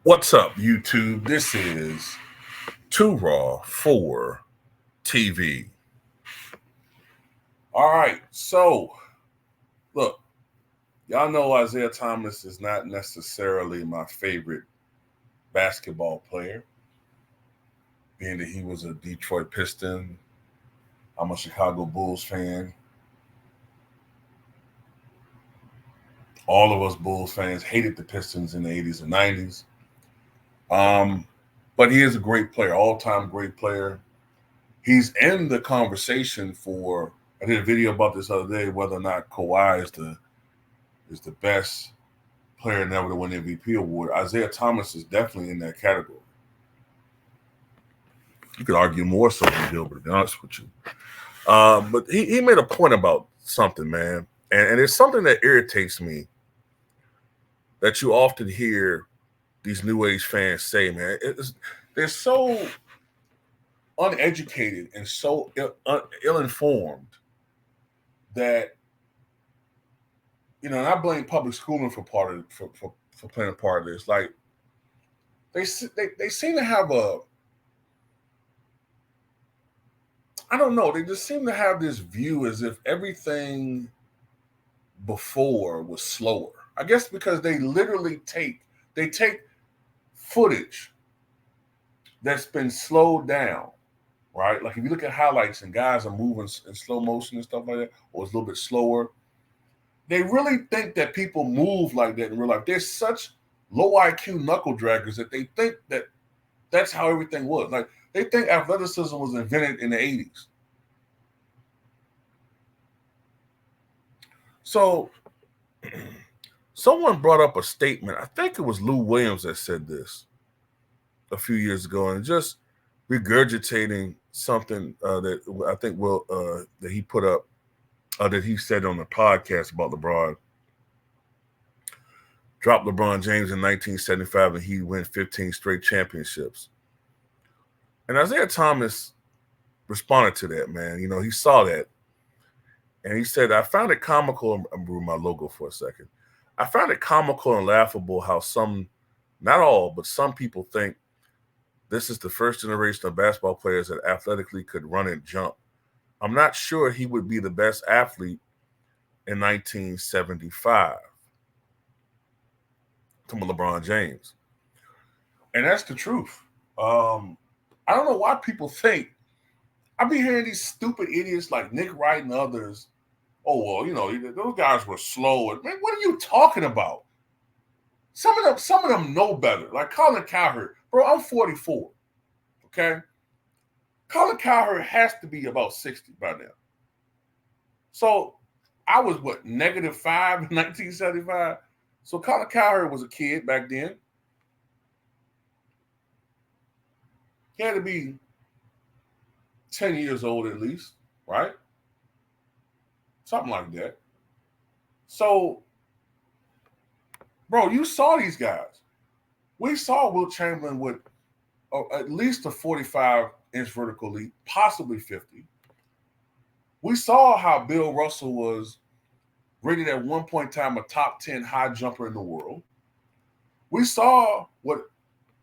What's up, YouTube? This is Too Raw for TV. All right, so look, y'all know Isiah Thomas is not necessarily my favorite basketball player, being that he was a Detroit Piston. I'm a Chicago Bulls fan. All of us Bulls fans hated the Pistons in the 80s and 90s. But he is a great player, all-time great player. He's in the conversation for. I did a video about this other day, whether or not Kawhi is the best player never to win the MVP award. Isiah Thomas is definitely in that category. You could argue more so than Gilbert, to be honest with you. But he made a point about something, man, and it's something that irritates me that you often hear these new age fans say, man. They're so uneducated and so ill-informed that, and I blame public schooling for playing a part of this. Like they seem to have I don't know, they just seem to have this view as if everything before was slower. I guess because they literally take footage that's been slowed down, right? Like if you look at highlights and guys are moving in slow motion and stuff like that, or it's a little bit slower, they really think that people move like that in real life. They're such low IQ knuckle draggers that they think that that's how everything was. Like they think athleticism was invented in the 80s. So someone brought up a statement. I think it was Lou Williams that said this a few years ago, and just regurgitating something that I think that he put up, that he said on the podcast about LeBron. Dropped LeBron James in 1975 and he win 15 straight championships. And Isiah Thomas responded to that, man. He saw that. And he said, I found it comical. I'm moving my logo for a second. I found it comical and laughable how some, not all, but some people think this is the first generation of basketball players that athletically could run and jump. I'm not sure he would be the best athlete in 1975. To LeBron James. And that's the truth. I don't know why people think. I be hearing these stupid idiots like Nick Wright and others. Oh, well, those guys were slow. Man, what are you talking about? Some of them know better. Like Colin Cowherd. Bro, I'm 44. Okay? Colin Cowherd has to be about 60 by now. So I was, -5 in 1975? So Colin Cowherd was a kid back then. He had to be 10 years old at least, right? Something like that. So, bro, you saw these guys. We saw Wilt Chamberlain with at least a 45-inch vertical leap, possibly 50. We saw how Bill Russell was rated at one point in time a top 10 high jumper in the world. We saw what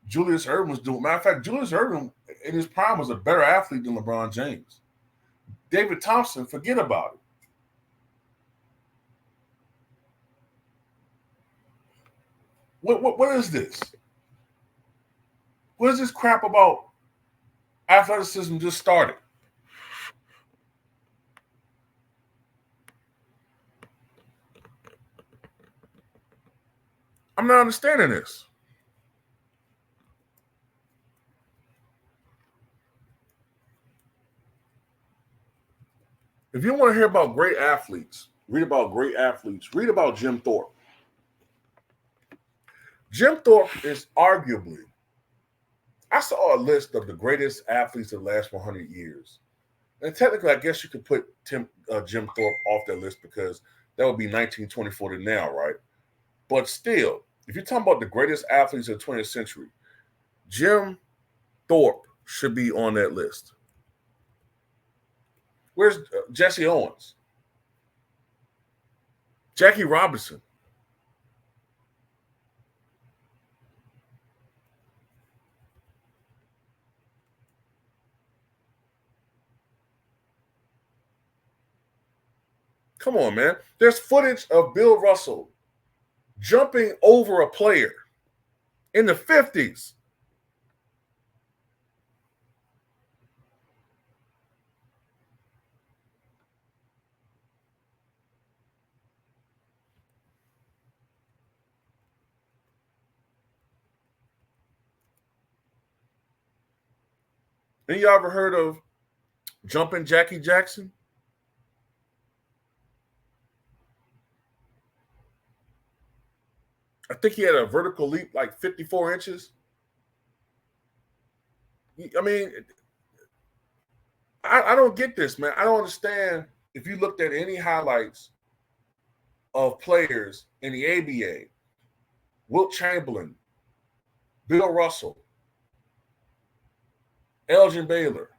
Julius Erving was doing. Matter of fact, Julius Erving in his prime was a better athlete than LeBron James. David Thompson, forget about it. What is this? What is this crap about athleticism just started? I'm not understanding this. If you want to hear about great athletes, read about great athletes, read about Jim Thorpe. Jim Thorpe is arguably, I saw a list of the greatest athletes of the last 100 years. And technically, I guess you could put Jim Thorpe off that list because that would be 1924 to now, right? But still, if you're talking about the greatest athletes of the 20th century, Jim Thorpe should be on that list. Where's Jesse Owens? Jackie Robinson? Come on, man. There's footage of Bill Russell jumping over a player in the 50s. Then y'all ever heard of jumping Jackie Jackson? I think he had a vertical leap like 54 inches. I mean, I don't get this, man. I don't understand. If you looked at any highlights of players in the ABA, Wilt Chamberlain, Bill Russell, Elgin Baylor,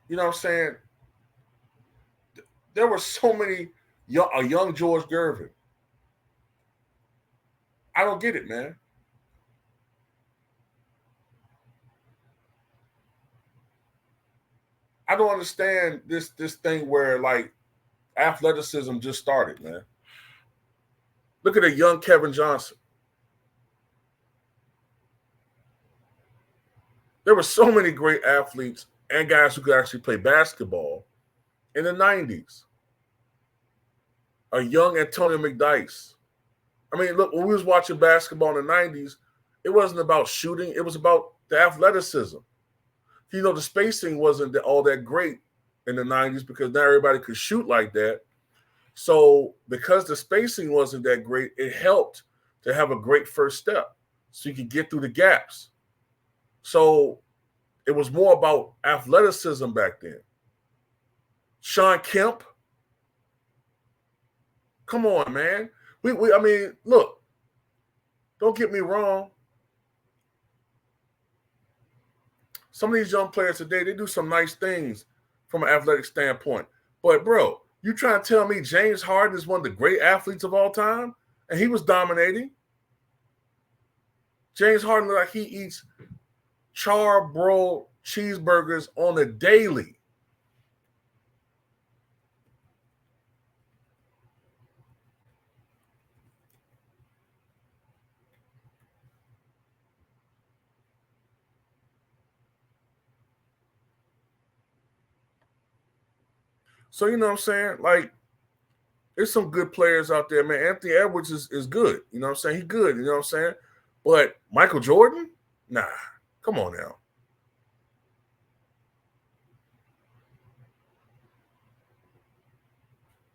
you know what I'm saying? There were so many a young George Gervin. I don't get it, man. I don't understand this thing where like athleticism just started, man. Look at a young Kevin Johnson. There were so many great athletes and guys who could actually play basketball in the 90s. A young Antonio McDyess. I mean, look, when we was watching basketball in the 90s, it wasn't about shooting. It was about the athleticism. You know, the spacing wasn't all that great in the 90s because not everybody could shoot like that. So because the spacing wasn't that great, it helped to have a great first step so you could get through the gaps. So it was more about athleticism back then. Sean Kemp. Come on, man. I mean, look, don't get me wrong. Some of these young players today, they do some nice things from an athletic standpoint. But, bro, you trying to tell me James Harden is one of the great athletes of all time? And he was dominating. James Harden looked like he eats charbroiled cheeseburgers on a daily. So, you know what I'm saying? Like, there's some good players out there, man. Anthony Edwards is good. You know what I'm saying? He's good. You know what I'm saying? But Michael Jordan? Nah. Come on now.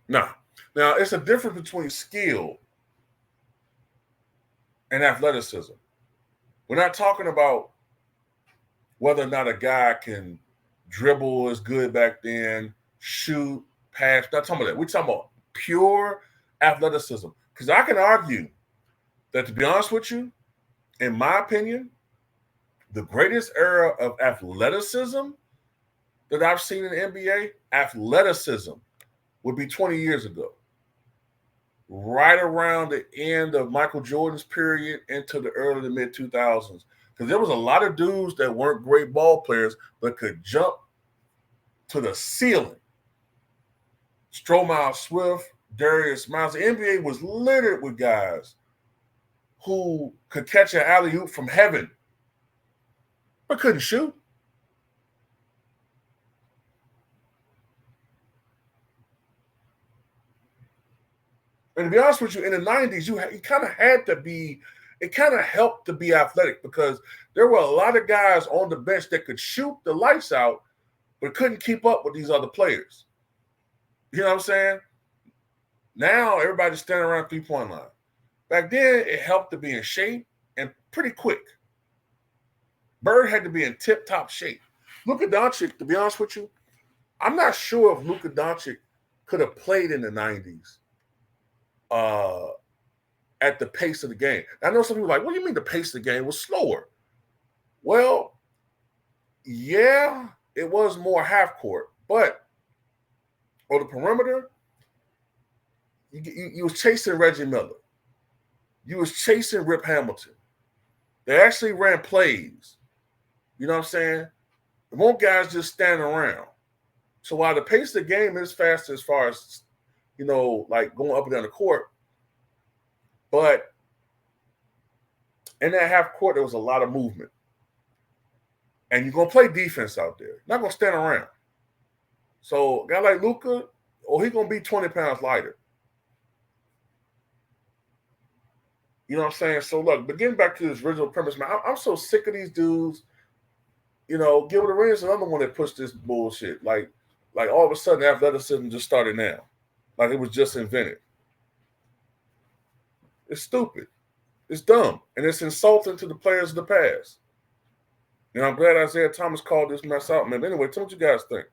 Nah. Now, it's a difference between skill and athleticism. We're not talking about whether or not a guy can dribble as good back then, shoot, pass. Not talking about that. We're talking about pure athleticism. Because I can argue that, to be honest with you, in my opinion, the greatest era of athleticism that I've seen in the NBA, athleticism, would be 20 years ago. Right around the end of Michael Jordan's period into the early to mid 2000s. Because there was a lot of dudes that weren't great ball players, but could jump to the ceiling. Stromile Swift, Darius Miles. The NBA was littered with guys who could catch an alley-oop from heaven, but couldn't shoot. And to be honest with you, in the 90s, you kind of had to be, it kind of helped to be athletic because there were a lot of guys on the bench that could shoot the lights out, but couldn't keep up with these other players. You know what I'm saying? Now everybody's standing around three-point line. Back then, it helped to be in shape and pretty quick. Bird had to be in tip-top shape. Luka Doncic, to be honest with you, I'm not sure if Luka Doncic could have played in the 90s at the pace of the game. I know some people are like, what do you mean the pace of the game was slower? Well, yeah, it was more half court, but on the perimeter, you was chasing Reggie Miller. You was chasing Rip Hamilton. They actually ran plays. You know what I'm saying? It won't guys just standing around. So while the pace of the game is fast as far as, like going up and down the court, but in that half court, there was a lot of movement. And you're going to play defense out there. Not going to stand around. So a guy like Luka, he's going to be 20 pounds lighter. You know what I'm saying? So look, but getting back to this original premise, man, I'm so sick of these dudes. Gilbert Arenas is another one that pushed this bullshit. Like all of a sudden, athleticism just started now. Like it was just invented. It's stupid. It's dumb. And it's insulting to the players of the past. And I'm glad Isiah Thomas called this mess out, man. Anyway, tell me what you guys think.